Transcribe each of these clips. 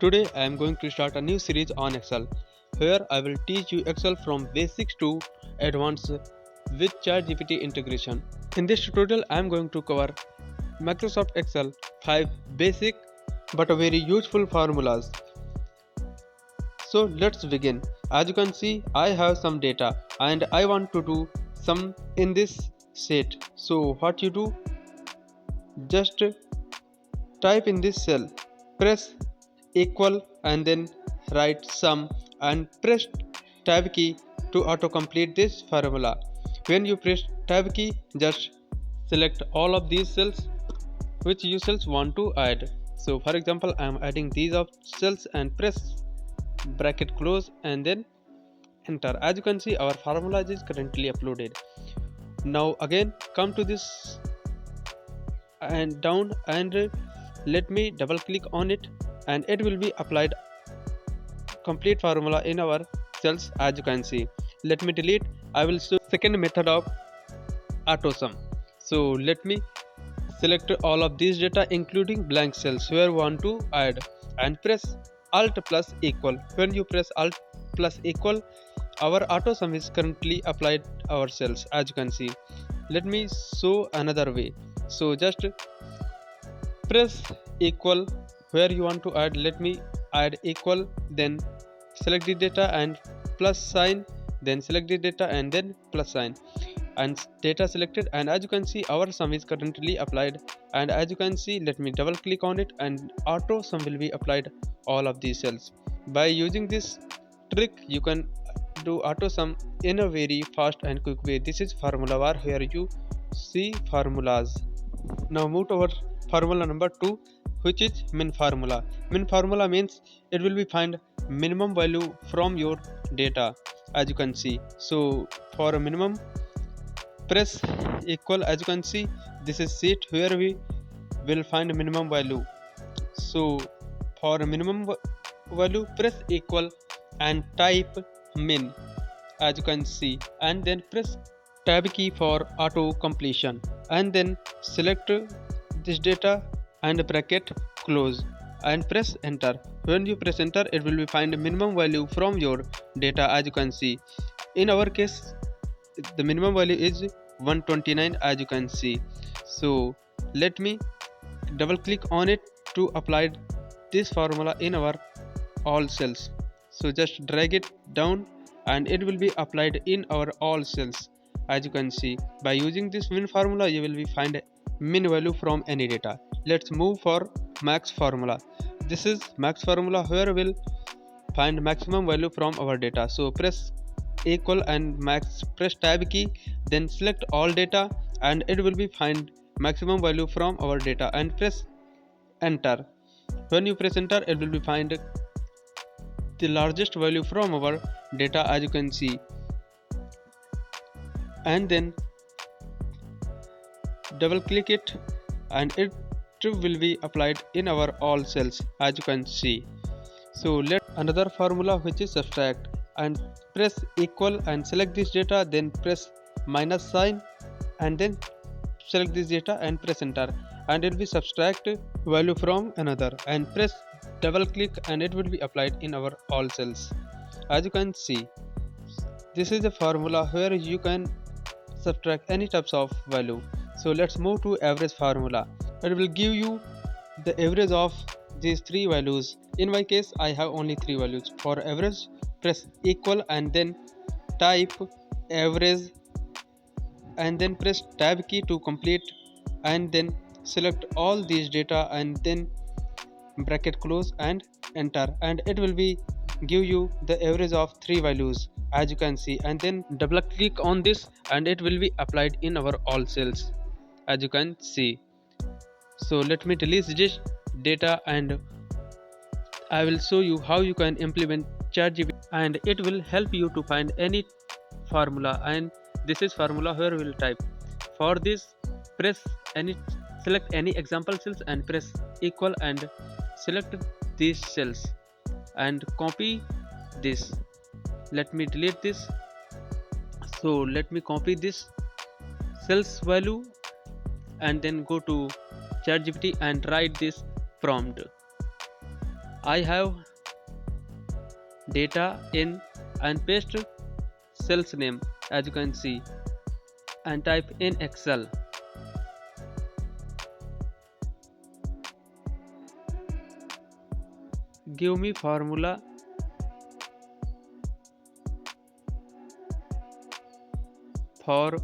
Today I am going to start a new series on Excel. Here I will teach you Excel from basics to advanced with ChatGPT integration. In this tutorial I am going to cover Microsoft Excel 5 basic but very useful formulas. So let's begin. As you can see, I have some data and I want to do some in this set. So what you do, just type in this cell, press equal and then write sum and press tab key to auto complete this formula. When you press tab key, just select all of these cells which you cells want to add. So for example, I am adding these of cells and press bracket close and then enter. As you can see, our formula is currently uploaded. Now again come to this and down and let me double click on it and it will be applied complete formula in our cells. As you can see, let me delete. I will show second method of auto sum. So let me select all of these data including blank cells where I want to add and press alt plus equal. When you press alt plus equal, our auto sum is currently applied our cells. As you can see, let me show another way. So just press equal where you want to add. Let me add equal, then select the data and plus sign, then select the data and then plus sign and data selected, and as you can see our sum is currently applied. And as you can see, let me double click on it and auto sum will be applied all of these cells. By using this trick you can do auto sum in a very fast and quick way. This is formula bar where you see formulas. Now move to our formula number 2, which is min formula. Min formula means it will be find minimum value from your data, as you can see. So for a minimum, press equal. As you can see, this is sheet where we will find minimum value. So for a minimum value, press equal and type min, as you can see, and then press tab key for auto completion and then select this data and bracket close and press enter. When you press enter, it will be find minimum value from your data. As you can see, in our case the minimum value is 129, as you can see. So let me double click on it to apply this formula in our all cells. So just drag it down and it will be applied in our all cells. As you can see, by using this min formula you will be find min value from any data. Let's move for max formula. This is max formula where we'll find maximum value from our data. So press equal and max, press tab key, then select all data and it will be find maximum value from our data and press enter. When you press enter, it will be find the largest value from our data, as you can see, and then double click it and it will be applied in our all cells, as you can see. So let another formula, which is subtract, and press equal and select this data, then press minus sign and then select this data and press enter, and it will be subtract value from another and press double click and it will be applied in our all cells. As you can see, this is a formula where you can subtract any types of value. So let's move to average formula. It will give you the average of these three values. In my case I have only three values. For average, press equal and then type average and then press tab key to complete and then select all these data and then bracket close and enter, and it will be give you the average of three values, as you can see, and then double click on this and it will be applied in our all cells, as you can see. So let me delete this data and I will show you how you can implement ChatGPT and it will help you to find any formula. And this is formula where we will type. For this, press any, select any example cells and press equal and select these cells and copy this. Let me delete this. So let me copy this cells value and then go to ChatGPT and write this prompt. I have data in and paste cell's name as you can see and type in Excel. Give me formula for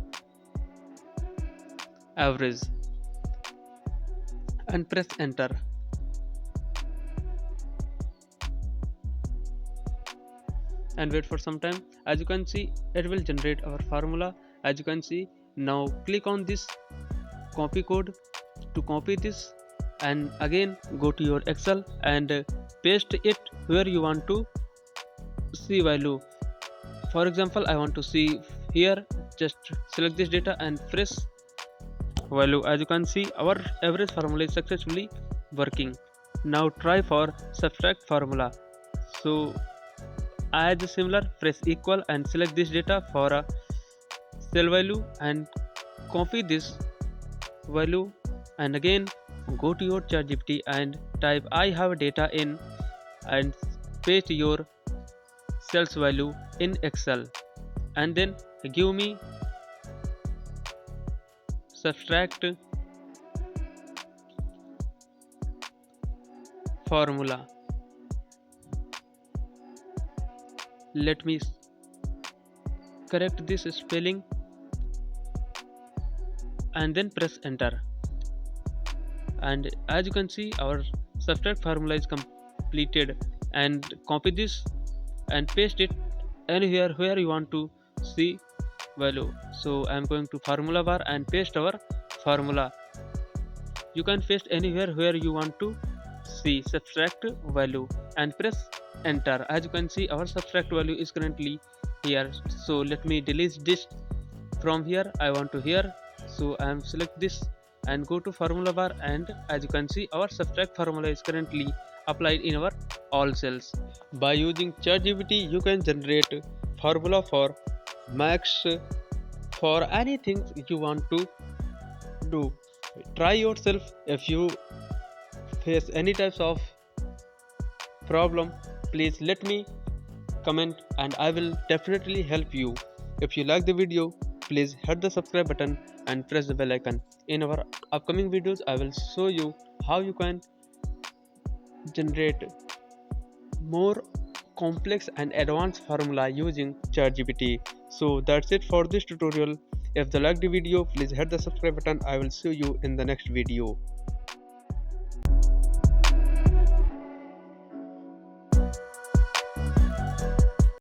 average and press enter. And wait for some time. As you can see, it will generate our formula. As you can see, now click on this copy code to copy this, and again go to your Excel and paste it where you want to see value. For example, I want to see here. Just select this data and press value. As you can see, our average formula is successfully working. Now try for subtract formula. So as similar, press equal and select this data for a cell value and copy this value, and again go to your ChatGPT and type I have data in and paste your cells value in Excel, and then give me subtract formula. Let me correct this spelling and then press enter. And as you can see, our subtract formula is completed. And copy this and paste it anywhere where you want to see value. So I am going to formula bar and paste our formula. You can paste anywhere where you want to see subtract value and press enter. As you can see, our subtract value is currently here. So let me delete this from here. I want to here, so I am select this and go to formula bar, and as you can see, our subtract formula is currently applied in our all cells. By using ChatGPT, you can generate formula for max, for anything you want to do. Try yourself. If you face any types of problem, please let me comment and I will definitely help you. If you like the video, please hit the subscribe button and press the bell icon. In our upcoming videos, I will show you how you can generate more complex and advanced formula using ChatGPT. So that's it for this tutorial. If you liked the video, please hit the subscribe button. I will see you in the next video.